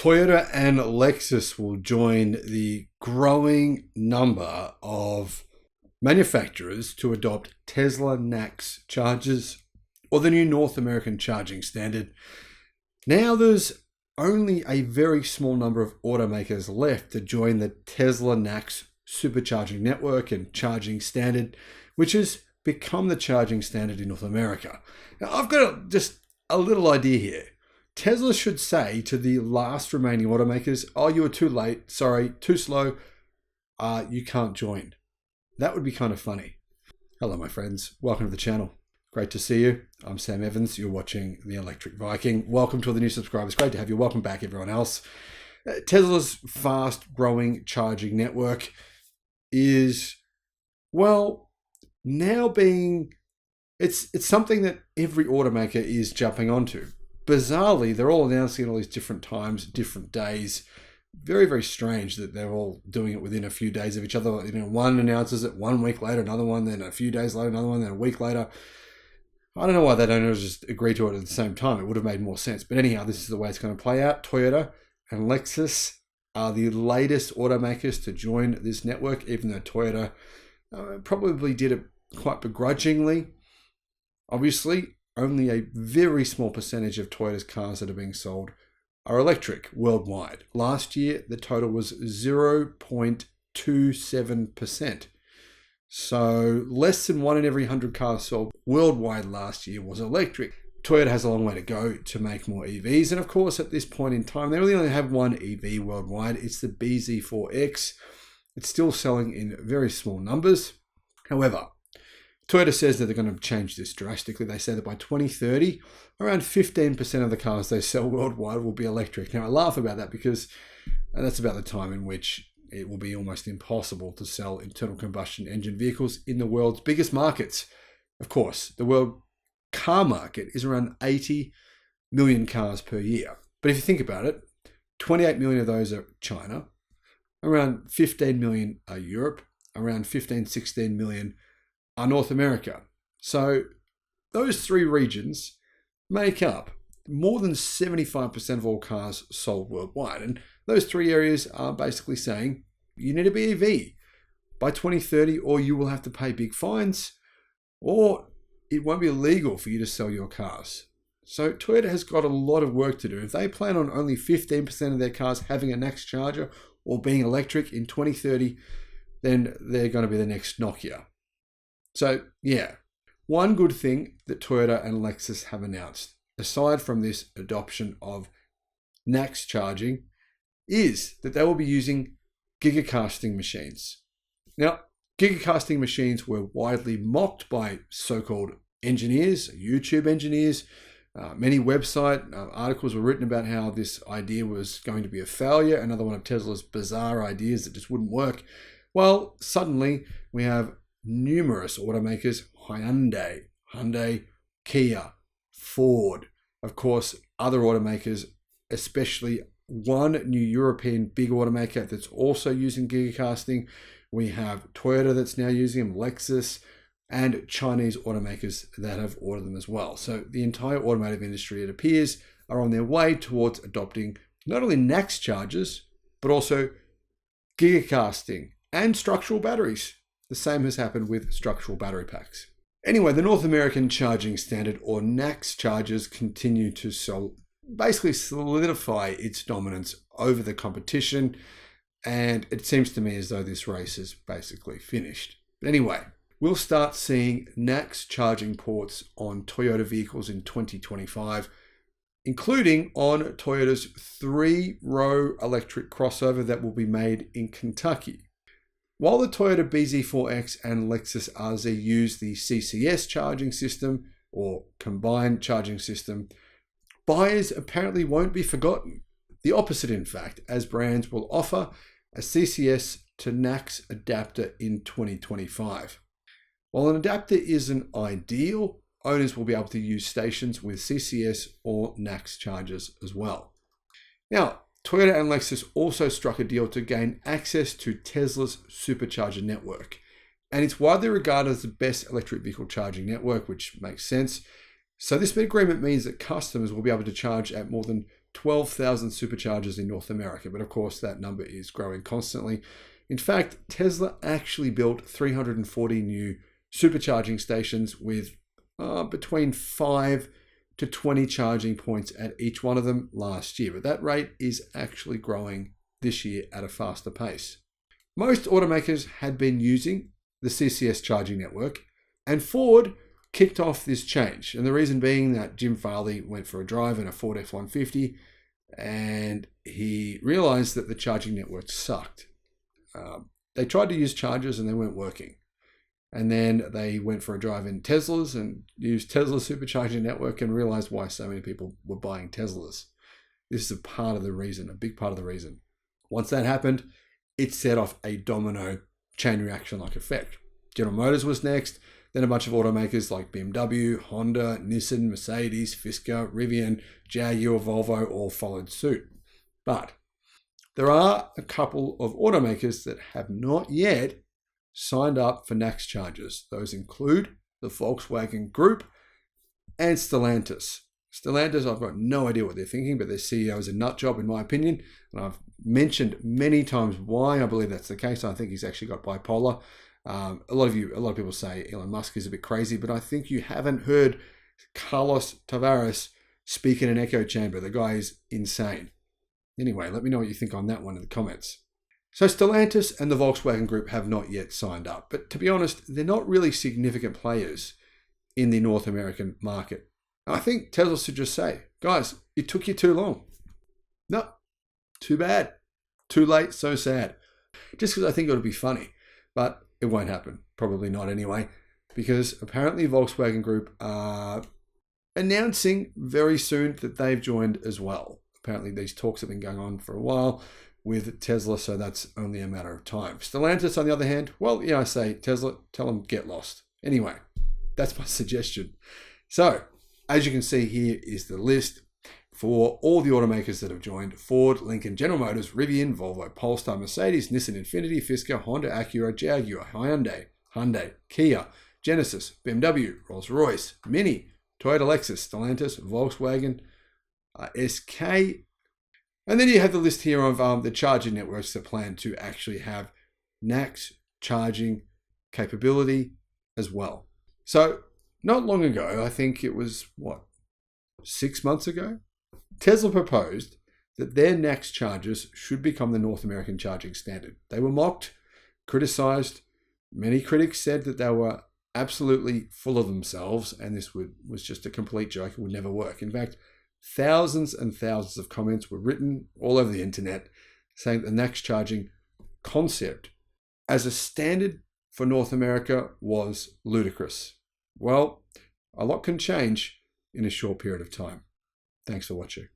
Toyota and Lexus will join the growing number of manufacturers to adopt Tesla NACS chargers, or the new North American charging standard. Now there's only a very small number of automakers left to join the Tesla NACS supercharging network and charging standard, which has become the charging standard in North America. Now I've got just a little idea here. Tesla should say to the last remaining automakers, oh, you were too late, sorry, too slow, you can't join. That would be kind of funny. Hello, my friends. Welcome to the channel. Great to see you. I'm Sam Evans. You're watching the Electric Viking. Welcome to all the new subscribers. Great to have you. Welcome back, everyone else. Tesla's fast-growing charging network is, well, now being, it's something that every automaker is jumping onto. Bizarrely, they're all announcing it all these different times, different days. Very, very strange that they're all doing it within a few days of each other. You know, one announces it 1 week later, another one, then a few days later, another one, then a week later. I don't know why they don't just agree to it at the same time. It would have made more sense. But anyhow, this is the way it's going to play out. Toyota and Lexus are the latest automakers to join this network, even though Toyota probably did it quite begrudgingly. Obviously, only a very small percentage of Toyota's cars that are being sold are electric worldwide. Last year, the total was 0.27%. So less than 1 in every 100 cars sold worldwide last year was electric. Toyota has a long way to go to make more EVs. And of course, at this point in time, they really only have one EV worldwide. It's the BZ4X. It's still selling in very small numbers. However, Toyota says that they're going to change this drastically. They say that by 2030, around 15% of the cars they sell worldwide will be electric. Now, I laugh about that because that's about the time in which it will be almost impossible to sell internal combustion engine vehicles in the world's biggest markets. Of course, the world car market is around 80 million cars per year. But if you think about it, 28 million of those are China, around 15 million are Europe, around 15, 16 million are North America. So those three regions make up more than 75% of all cars sold worldwide. And those three areas are basically saying you need to be EV by 2030, or you will have to pay big fines, or it won't be illegal for you to sell your cars. So Toyota has got a lot of work to do. If they plan on only 15% of their cars having a NACS charger or being electric in 2030, then they're going to be the next Nokia. So yeah, one good thing that Toyota and Lexus have announced, aside from this adoption of NACS charging, is that they will be using gigacasting machines. Now, gigacasting machines were widely mocked by so-called engineers, YouTube engineers. Many website articles were written about how this idea was going to be a failure, another one of Tesla's bizarre ideas that just wouldn't work. Well, suddenly we have numerous automakers, Hyundai, Kia, Ford, of course, other automakers, especially one new European big automaker that's also using gigacasting. We have Toyota that's now using them, Lexus, and Chinese automakers that have ordered them as well. So the entire automotive industry, it appears, are on their way towards adopting not only NACS chargers, but also gigacasting and structural batteries. The same has happened with structural battery packs. Anyway, the North American charging standard, or NACS chargers, continue to basically solidify its dominance over the competition. And it seems to me as though this race is basically finished. But anyway, we'll start seeing NACS charging ports on Toyota vehicles in 2025, including on Toyota's 3-row electric crossover that will be made in Kentucky. While the Toyota BZ4X and Lexus RZ use the CCS charging system, or combined charging system, buyers apparently won't be forgotten. The opposite, in fact, as brands will offer a CCS to NACS adapter in 2025. While an adapter isn't ideal, owners will be able to use stations with CCS or NACS chargers as well. Now, Toyota and Lexus also struck a deal to gain access to Tesla's supercharger network. And it's widely regarded as the best electric vehicle charging network, which makes sense. So this agreement means that customers will be able to charge at more than 12,000 superchargers in North America, but of course that number is growing constantly. In fact, Tesla actually built 340 new supercharging stations with between 5 to 20 charging points at each one of them last year, but that rate is actually growing this year at a faster pace. Most automakers had been using the CCS charging network, and Ford kicked off this change. And the reason being that Jim Farley went for a drive in a Ford F-150 and he realized that the charging network sucked. They tried to use chargers and they weren't working. And then they went for a drive in Teslas and used Tesla's supercharging network and realized why so many people were buying Teslas. This is a part of the reason, a big part of the reason. Once that happened, it set off a domino chain reaction-like effect. General Motors was next, then a bunch of automakers like BMW, Honda, Nissan, Mercedes, Fisker, Rivian, Jaguar, Volvo all followed suit. But there are a couple of automakers that have not yet signed up for NACS chargers. Those include the Volkswagen Group and Stellantis. Stellantis, I've got no idea what they're thinking, but their CEO is a nut job in my opinion. And I've mentioned many times why I believe that's the case. I think he's actually got bipolar. A lot of people say Elon Musk is a bit crazy, but I think you haven't heard Carlos Tavares speak in an echo chamber. The guy is insane. Anyway, let me know what you think on that one in the comments. So Stellantis and the Volkswagen Group have not yet signed up, but to be honest, they're not really significant players in the North American market. I think Tesla should just say, guys, it took you too long. No, too bad. Too late, so sad. Just because I think it would be funny, but it won't happen. Probably not anyway, because apparently Volkswagen Group are announcing very soon that they've joined as well. Apparently these talks have been going on for a while with Tesla, so that's only a matter of time. Stellantis, on the other hand, well, yeah, I say Tesla, tell them get lost. Anyway, that's my suggestion. So, as you can see, here is the list for all the automakers that have joined: Ford, Lincoln, General Motors, Rivian, Volvo, Polestar, Mercedes, Nissan, Infiniti, Fisker, Honda, Acura, Jaguar, Hyundai, Kia, Genesis, BMW, Rolls-Royce, Mini, Toyota, Lexus, Stellantis, Volkswagen, SK. And then you have the list here of the charging networks that plan to actually have NACS charging capability as well. So not long ago, I think it was, 6 months ago, Tesla proposed that their NACS chargers should become the North American charging standard. They were mocked, criticized. Many critics said that they were absolutely full of themselves and this was just a complete joke. It would never work. In fact, thousands and thousands of comments were written all over the internet saying that the NACS charging concept as a standard for North America was ludicrous. Well, a lot can change in a short period of time. Thanks for watching.